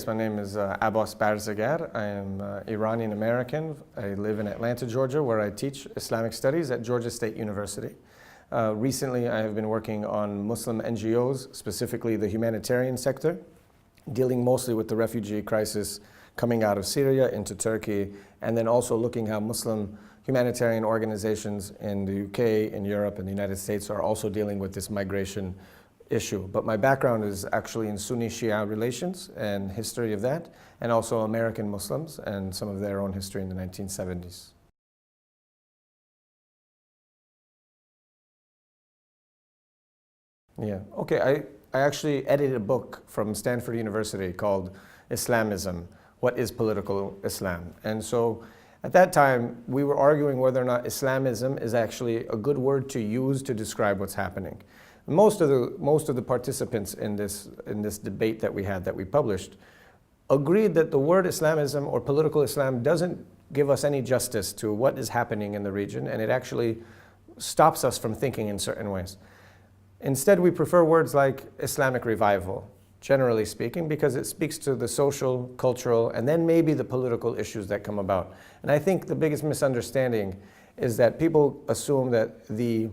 my name is Abbas Barzegar. I am Iranian American. I live in Atlanta, Georgia, where I teach Islamic studies at Georgia State University. Recently, I have been working on Muslim NGOs, specifically the humanitarian sector, dealing mostly with the refugee crisis coming out of Syria into Turkey, and then also looking how Muslim humanitarian organizations in the UK, in Europe, and the United States are also dealing with this migration issue. But my background is actually in Sunni-Shia relations and history of that, and also American Muslims and some of their own history in the 1970s. Yeah, okay, I actually edited a book from Stanford University called Islamism, What is Political Islam? And so at that time, we were arguing whether or not Islamism is actually a good word to use to describe what's happening. Most of the participants in this debate that we published agreed that the word Islamism or political Islam doesn't give us any justice to what is happening in the region, and it actually stops us from thinking in certain ways. Instead, we prefer words like Islamic revival, generally speaking, because it speaks to the social, cultural, and then maybe the political issues that come about. And I think the biggest misunderstanding is that people assume that the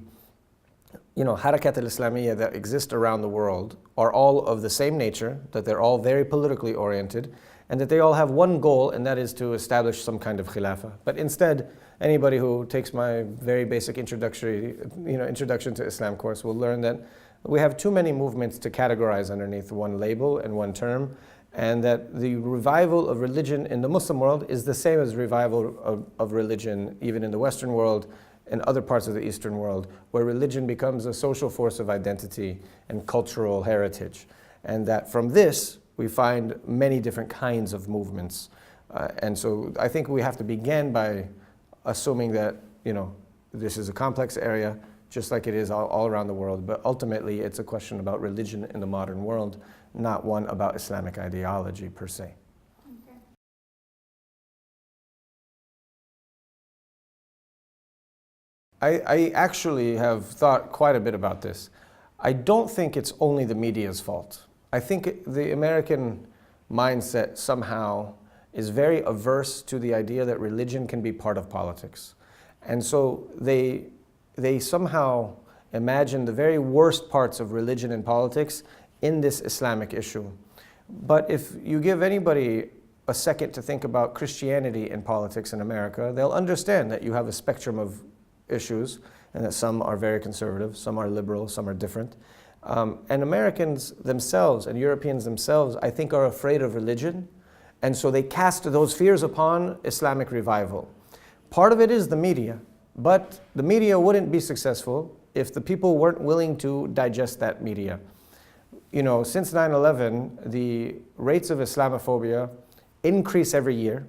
Harakat al-Islamiyya that exist around the world are all of the same nature, that they're all very politically oriented, and that they all have one goal, and that is to establish some kind of khilafah. But instead, anybody who takes my very basic introduction to Islam course will learn that we have too many movements to categorize underneath one label and one term, and that the revival of religion in the Muslim world is the same as revival of religion even in the Western world and other parts of the Eastern world, where religion becomes a social force of identity and cultural heritage. And that from this, we find many different kinds of movements. And so I think we have to begin by assuming that, this is a complex area, just like it is all around the world, but ultimately it's a question about religion in the modern world, not one about Islamic ideology per se. I actually have thought quite a bit about this. I don't think it's only the media's fault. I think the American mindset somehow is very averse to the idea that religion can be part of politics. And so they somehow imagine the very worst parts of religion and politics in this Islamic issue. But if you give anybody a second to think about Christianity and politics in America, they'll understand that you have a spectrum of issues, and that some are very conservative, some are liberal, some are different. And Americans themselves and Europeans themselves, I think, are afraid of religion, and so they cast those fears upon Islamic revival. Part of it is the media, but the media wouldn't be successful if the people weren't willing to digest that media. Since 9/11, the rates of Islamophobia increase every year,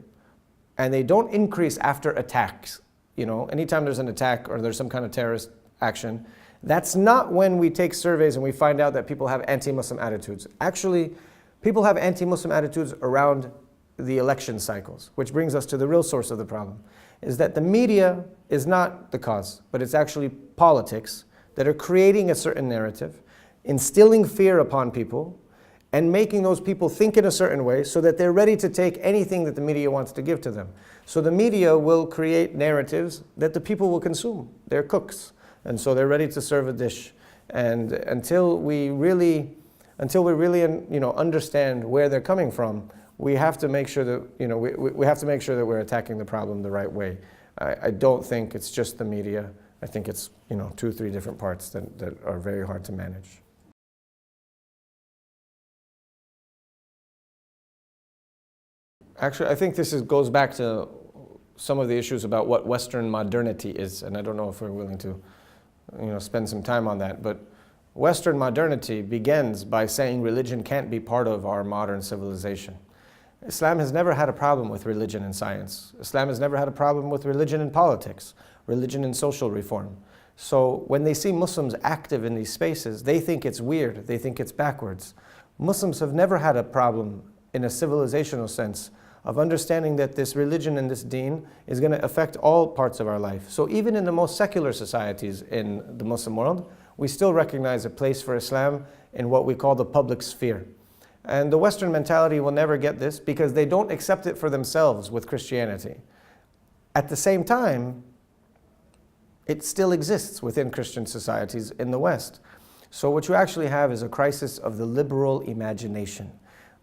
and they don't increase after attacks. Anytime there's an attack or there's some kind of terrorist action, that's not when we take surveys and we find out that people have anti-Muslim attitudes. Actually, people have anti-Muslim attitudes around the election cycles, which brings us to the real source of the problem, is that the media is not the cause, but it's actually politics that are creating a certain narrative, instilling fear upon people, and making those people think in a certain way so that they're ready to take anything that the media wants to give to them. So the media will create narratives that the people will consume. They're cooks, and so they're ready to serve a dish. And until we really understand where they're coming from, we have to make sure that we have to make sure that we're attacking the problem the right way. I don't think it's just the media. I think it's 2 or 3 different parts that are very hard to manage. Actually, I think this goes back to some of the issues about what Western modernity is, and I don't know if we're willing to spend some time on that, but Western modernity begins by saying religion can't be part of our modern civilization. Islam has never had a problem with religion and science. Islam has never had a problem with religion and politics, religion and social reform. So when they see Muslims active in these spaces, they think it's weird, they think it's backwards. Muslims have never had a problem in a civilizational sense of understanding that this religion and this deen is going to affect all parts of our life. So even in the most secular societies in the Muslim world, we still recognize a place for Islam in what we call the public sphere. And the Western mentality will never get this because they don't accept it for themselves with Christianity. At the same time, it still exists within Christian societies in the West. So what you actually have is a crisis of the liberal imagination.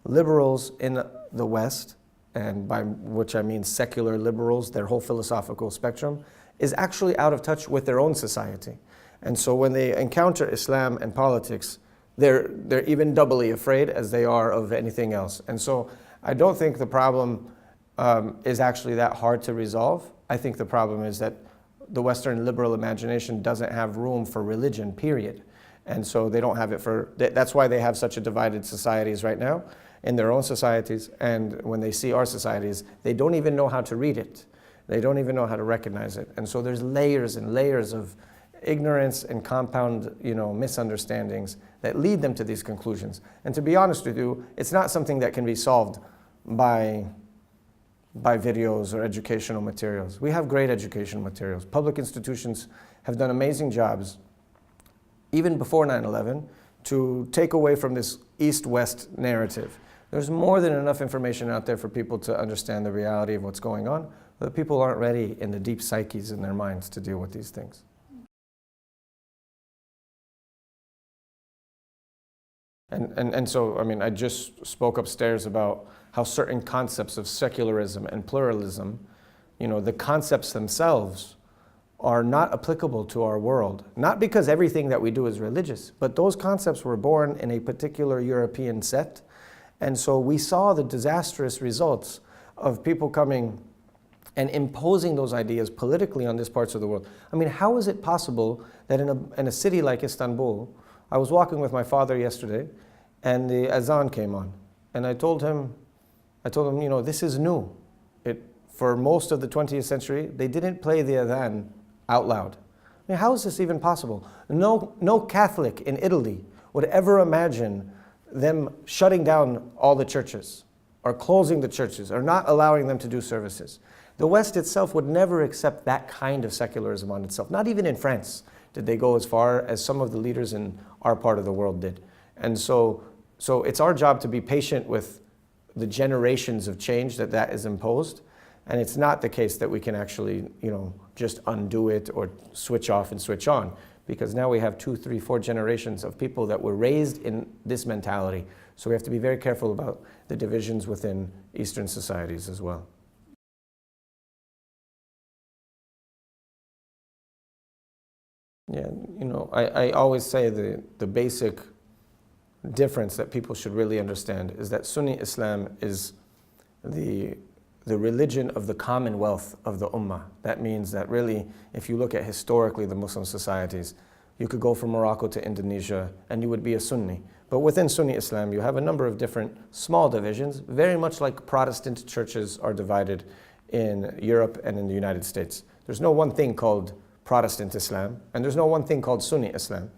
Liberals in the West, and by which I mean secular liberals, their whole philosophical spectrum, is actually out of touch with their own society. And so when they encounter Islam and politics, they're even doubly afraid as they are of anything else. And so I don't think the problem is actually that hard to resolve. I think the problem is that the Western liberal imagination doesn't have room for religion, period. And so they don't have it for, that's why they have such a divided societies right now in their own societies. And when they see our societies, they don't even know how to read it. They don't even know how to recognize it. And so there's layers and layers of ignorance and compound, misunderstandings that lead them to these conclusions. And to be honest with you, it's not something that can be solved by videos or educational materials. We have great educational materials. Public institutions have done amazing jobs, even before 9/11, to take away from this East-West narrative. There's more than enough information out there for people to understand the reality of what's going on, but people aren't ready in the deep psyches in their minds to deal with these things. And so, I just spoke upstairs about how certain concepts of secularism and pluralism, the concepts themselves are not applicable to our world. Not because everything that we do is religious, but those concepts were born in a particular European set. And so we saw the disastrous results of people coming and imposing those ideas politically on these parts of the world. How is it possible that in a city like Istanbul, I was walking with my father yesterday, and the azan came on. And I told him, this is new. For most of the 20th century, they didn't play the azan out loud. How is this even possible? No Catholic in Italy would ever imagine them shutting down all the churches, or closing the churches, or not allowing them to do services. The West itself would never accept that kind of secularism on itself. Not even in France did they go as far as some of the leaders in our part of the world did. And so it's our job to be patient with the generations of change that is imposed. And it's not the case that we can actually, just undo it or switch off and switch on. Because now we have 2, 3, 4 generations of people that were raised in this mentality. So we have to be very careful about the divisions within Eastern societies as well. Yeah, I always say the basic difference that people should really understand is that Sunni Islam is the religion of the commonwealth of the Ummah. That means that really, if you look at historically the Muslim societies, you could go from Morocco to Indonesia and you would be a Sunni. But within Sunni Islam, you have a number of different small divisions, very much like Protestant churches are divided in Europe and in the United States. There's no one thing called Protestant Islam, and there's no one thing called Sunni Islam.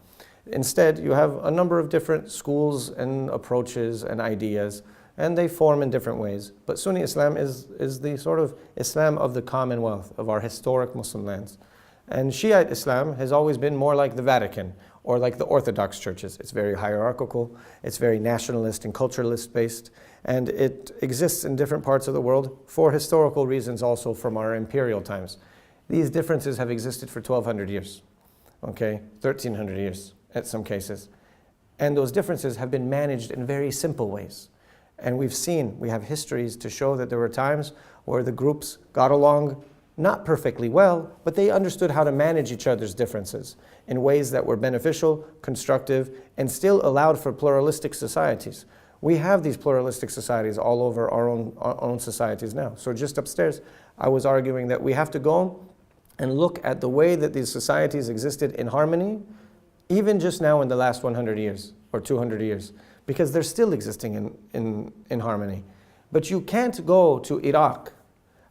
Instead, you have a number of different schools and approaches and ideas, and they form in different ways. But Sunni Islam is the sort of Islam of the commonwealth of our historic Muslim lands. And Shiite Islam has always been more like the Vatican or like the Orthodox churches. It's very hierarchical, it's very nationalist and culturalist based, and it exists in different parts of the world for historical reasons also from our imperial times. These differences have existed for 1,200 years, 1,300 years in some cases. And those differences have been managed in very simple ways. And we have histories to show that there were times where the groups got along not perfectly well, but they understood how to manage each other's differences in ways that were beneficial, constructive, and still allowed for pluralistic societies. We have these pluralistic societies all over our own societies now. So just upstairs, I was arguing that we have to go and look at the way that these societies existed in harmony, even just now in the last 100 years or 200 years, because they're still existing in harmony. But you can't go to Iraq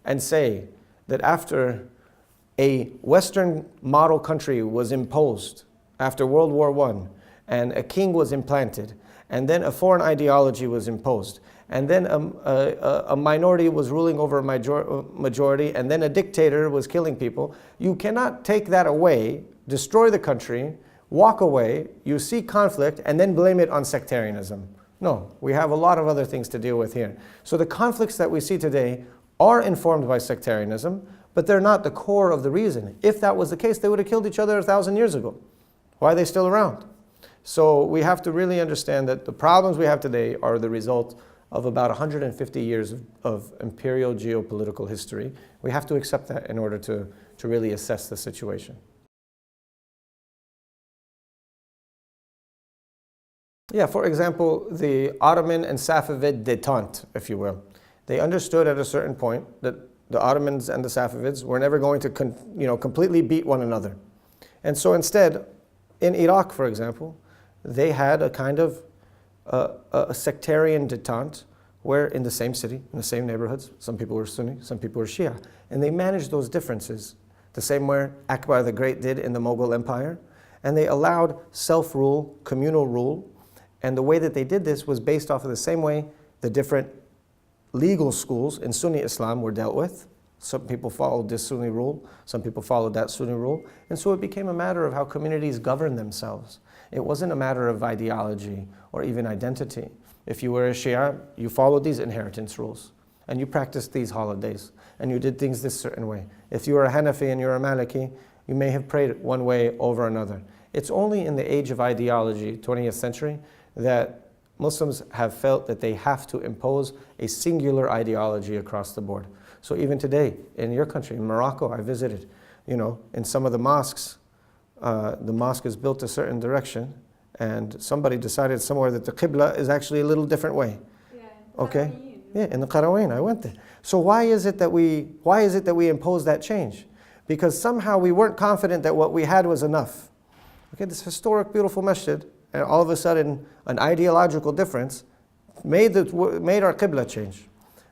and say that after a Western model country was imposed, after World War I, and a king was implanted, and then a foreign ideology was imposed, and then a minority was ruling over a majority, and then a dictator was killing people. You cannot take that away, destroy the country, walk away, you see conflict, and then blame it on sectarianism. No, we have a lot of other things to deal with here. So the conflicts that we see today are informed by sectarianism, but they're not the core of the reason. If that was the case, they would have killed each other 1,000 years ago. Why are they still around? So we have to really understand that the problems we have today are the result of about 150 years of imperial geopolitical history. We have to accept that in order to really assess the situation. Yeah, for example, the Ottoman and Safavid détente, if you will. They understood at a certain point that the Ottomans and the Safavids were never going to completely beat one another. And so instead, in Iraq, for example, they had a kind of a sectarian détente where in the same city, in the same neighborhoods, some people were Sunni, some people were Shia. And they managed those differences the same way Akbar the Great did in the Mughal Empire. And they allowed self-rule, communal rule. And the way that they did this was based off of the same way the different legal schools in Sunni Islam were dealt with. Some people followed this Sunni rule, some people followed that Sunni rule. And so it became a matter of how communities govern themselves. It wasn't a matter of ideology or even identity. If you were a Shia, you followed these inheritance rules and you practiced these holidays and you did things this certain way. If you were a Hanafi and you're a Maliki, you may have prayed one way over another. It's only in the age of ideology, 20th century, that Muslims have felt that they have to impose a singular ideology across the board. So even today, in your country, in Morocco, I visited, in some of the mosques, the mosque is built a certain direction, and somebody decided somewhere that the Qibla is actually a little different way. Yeah, okay? Yeah, in the Qarawin, I went there. So why is it that we impose that change? Because somehow we weren't confident that what we had was enough. Okay, this historic, beautiful masjid, and all of a sudden, an ideological difference made our Qibla change.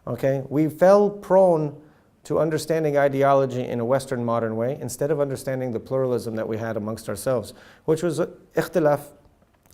Okay, we fell prone to understanding ideology in a Western modern way instead of understanding the pluralism that we had amongst ourselves, which was ikhtilaf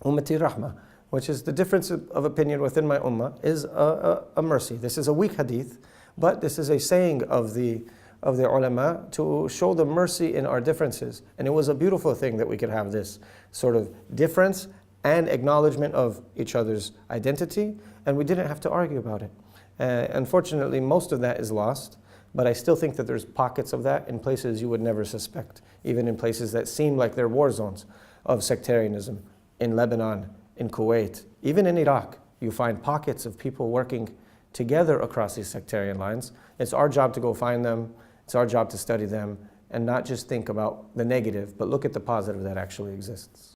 ummati rahma, which is the difference of opinion within my ummah is a mercy. This is a weak hadith, but this is a saying of the ulama to show the mercy in our differences. And it was a beautiful thing that we could have this sort of difference and acknowledgement of each other's identity, and we didn't have to argue about it. Unfortunately, most of that is lost, but I still think that there's pockets of that in places you would never suspect, even in places that seem like they're war zones of sectarianism. In Lebanon, in Kuwait, even in Iraq, you find pockets of people working together across these sectarian lines. It's our job to go find them, it's our job to study them, and not just think about the negative, but look at the positive that actually exists.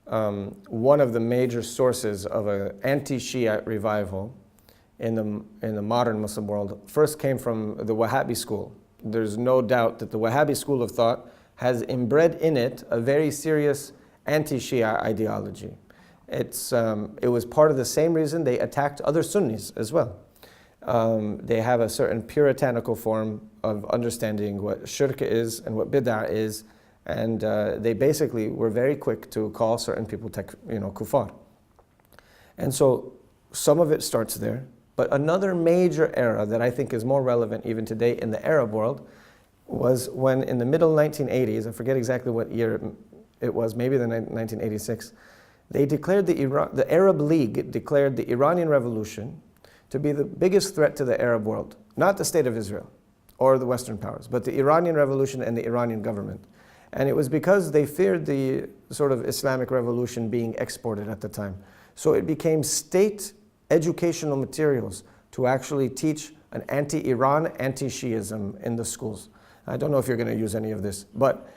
One of the major sources of an anti-Shiite revival in the modern Muslim world first came from the Wahhabi school. There's no doubt that the Wahhabi school of thought has inbred in it a very serious anti-Shia ideology. It was part of the same reason they attacked other Sunnis as well. They have a certain puritanical form of understanding what shirk is and what bid'ah is, and they basically were very quick to call certain people kuffar. And so some of it starts there, but another major era that I think is more relevant even today in the Arab world was when in the middle 1980s, I forget exactly what year it was, maybe the 1986, they declared the Arab League declared the Iranian Revolution to be the biggest threat to the Arab world, not the state of Israel or the Western powers, but the Iranian Revolution and the Iranian government. And it was because they feared the sort of Islamic revolution being exported at the time. So it became state educational materials to actually teach an anti-Iran, anti-Shiism in the schools. I don't know if you're going to use any of this, but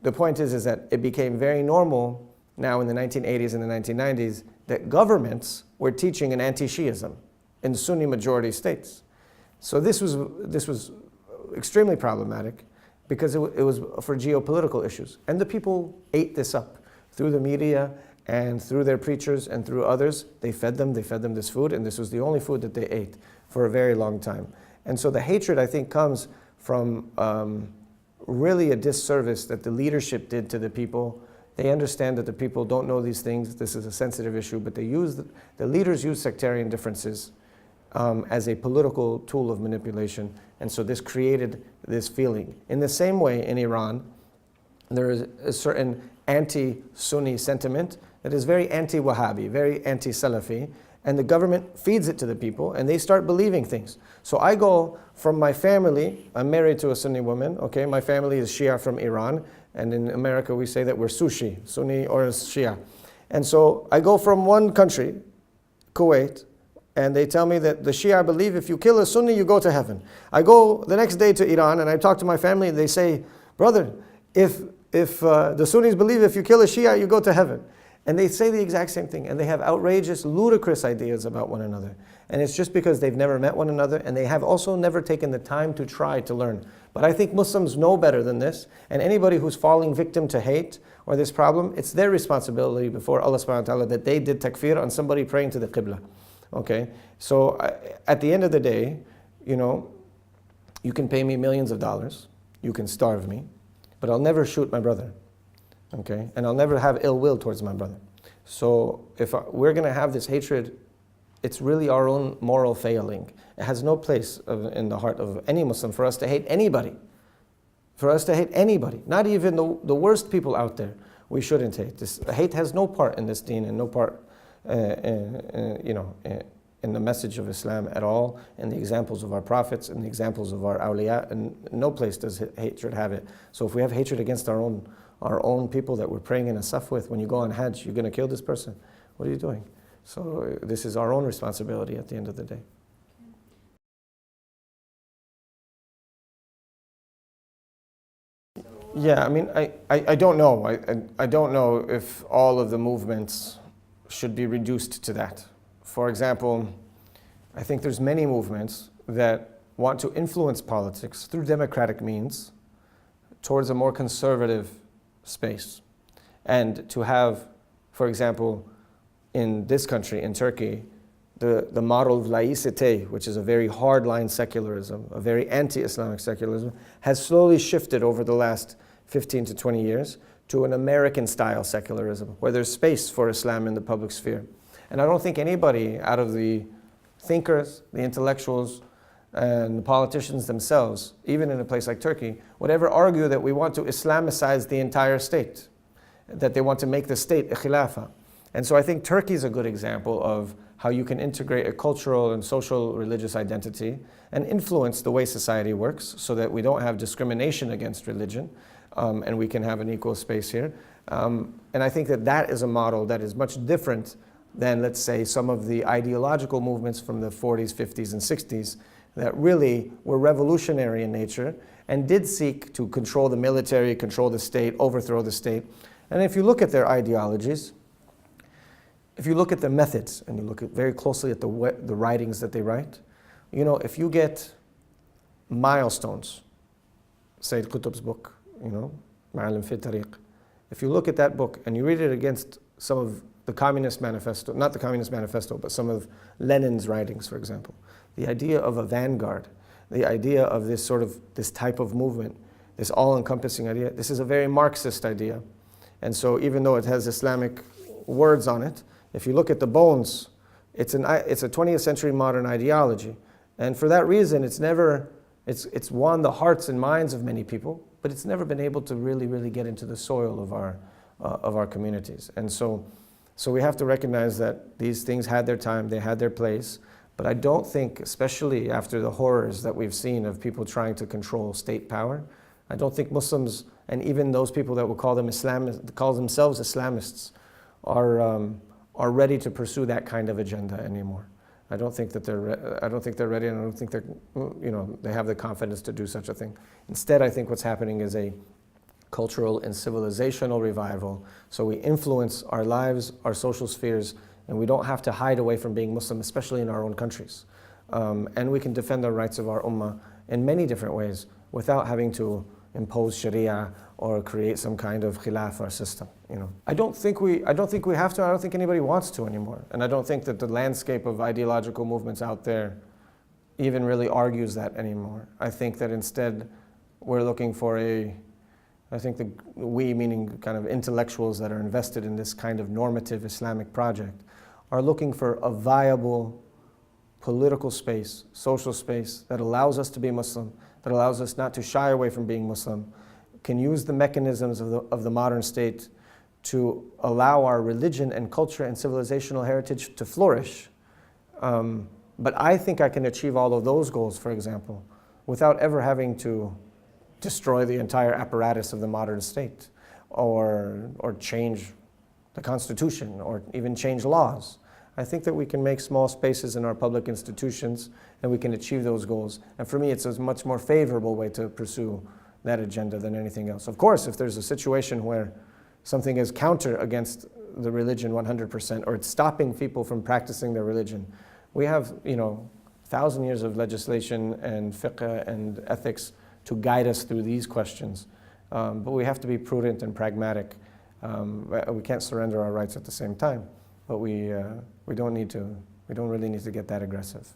the point is that it became very normal now in the 1980s and the 1990s that governments were teaching an anti-Shiism in Sunni majority states. So this was extremely problematic because it was for geopolitical issues. And the people ate this up through the media and through their preachers and through others. They fed them this food, and this was the only food that they ate for a very long time. And so the hatred, I think, comes from really a disservice that the leadership did to the people. They understand that the people don't know these things. This is a sensitive issue, but the leaders use sectarian differences as a political tool of manipulation. And so this created this feeling. In the same way, in Iran, there is a certain anti-Sunni sentiment that is very anti-Wahhabi, very anti-Salafi, and the government feeds it to the people, and they start believing things. So I go from my family, I'm married to a Sunni woman, okay, my family is Shia from Iran, and in America we say that we're Sushi, Sunni or Shia. And so I go from one country, Kuwait, and they tell me that the Shia believe if you kill a Sunni, you go to heaven. I go the next day to Iran, and I talk to my family, and they say, brother, if the Sunnis believe if you kill a Shia, you go to heaven. And they say the exact same thing, and they have outrageous, ludicrous ideas about one another. And it's just because they've never met one another, and they have also never taken the time to try to learn. But I think Muslims know better than this, and anybody who's falling victim to hate or this problem, it's their responsibility before Allah subhanahu wa ta'ala that they did takfir on somebody praying to the Qibla. Okay? So at the end of the day, you know, you can pay me millions of dollars, you can starve me, but I'll never shoot my brother. Okay, and I'll never have ill will towards my brother. So if we're going to have this hatred, it's really our own moral failing. It has no place in the heart of any Muslim for us to hate anybody. For us to hate anybody, not even the worst people out there, we shouldn't hate. Hate has no part in this deen and no part, you know, in the message of Islam at all, in the examples of our prophets, and the examples of our awliya, and no place does hatred have it. So if we have hatred against our own people that we're praying in a saf with, when you go on Hajj, you're going to kill this person. What are you doing? So this is our own responsibility at the end of the day. Yeah, I mean, I don't know. I don't know if all of the movements should be reduced to that. For example, I think there's many movements that want to influence politics through democratic means towards a more conservative space. And to have, for example, in this country, in Turkey, the model of laïcité, which is a very hardline secularism, a very anti-Islamic secularism, has slowly shifted over the last 15 to 20 years to an American-style secularism, where there's space for Islam in the public sphere. And I don't think anybody out of the thinkers, the intellectuals, and the politicians themselves, even in a place like Turkey, would ever argue that we want to Islamicize the entire state, that they want to make the state a khilafah. And so I think Turkey is a good example of how you can integrate a cultural and social religious identity and influence the way society works so that we don't have discrimination against religion, and we can have an equal space here. And I think that that is a model that is much different than, let's say, some of the ideological movements from the 40s, 50s, and 60s that really were revolutionary in nature and did seek to control the military, control the state, overthrow the state. And if you look at their ideologies, if you look at their methods and you look very closely at the writings that they write, you know, if you get milestones, Sayyid Qutb's book, you know, Ma'alim fi Tariq, if you look at that book and you read it against some of the Communist Manifesto, not the Communist Manifesto, but some of Lenin's writings, for example, the idea of a vanguard, the idea of this sort of, this type of movement, this all-encompassing idea, this is a very Marxist idea. And so even though it has Islamic words on it, if you look at the bones, it's a 20th century modern ideology. And for that reason, it's won the hearts and minds of many people, but it's never been able to really get into the soil of our communities. And so we have to recognize that these things had their time, they had their place, but I don't think, especially after the horrors that we've seen of people trying to control state power, I don't think Muslims, and even those people that will call themselves Islamists, are ready to pursue that kind of agenda anymore. I don't think they're ready, and I don't think they have the confidence to do such a thing. Instead, I think what's happening is a cultural and civilizational revival. So we influence our lives, our social spheres, and we don't have to hide away from being Muslim, especially in our own countries. And we can defend the rights of our ummah in many different ways without having to impose Sharia or create some kind of khilafah system. You know, I don't think we have to. I don't think anybody wants to anymore. And I don't think that the landscape of ideological movements out there even really argues that anymore. I think that instead we're looking for I think we, meaning kind of intellectuals that are invested in this kind of normative Islamic project, are looking for a viable political space, social space that allows us to be Muslim, that allows us not to shy away from being Muslim, can use the mechanisms of the modern state to allow our religion and culture and civilizational heritage to flourish. But I think I can achieve all of those goals, for example, without ever having to destroy the entire apparatus of the modern state, or change the Constitution, or even change laws. I think that we can make small spaces in our public institutions and we can achieve those goals. And for me, it's a much more favorable way to pursue that agenda than anything else. Of course, if there's a situation where something is counter against the religion 100%, or it's stopping people from practicing their religion, we have, 1,000 years of legislation and fiqh and ethics to guide us through these questions. But we have to be prudent and pragmatic. We can't surrender our rights at the same time, but we don't really need to get that aggressive.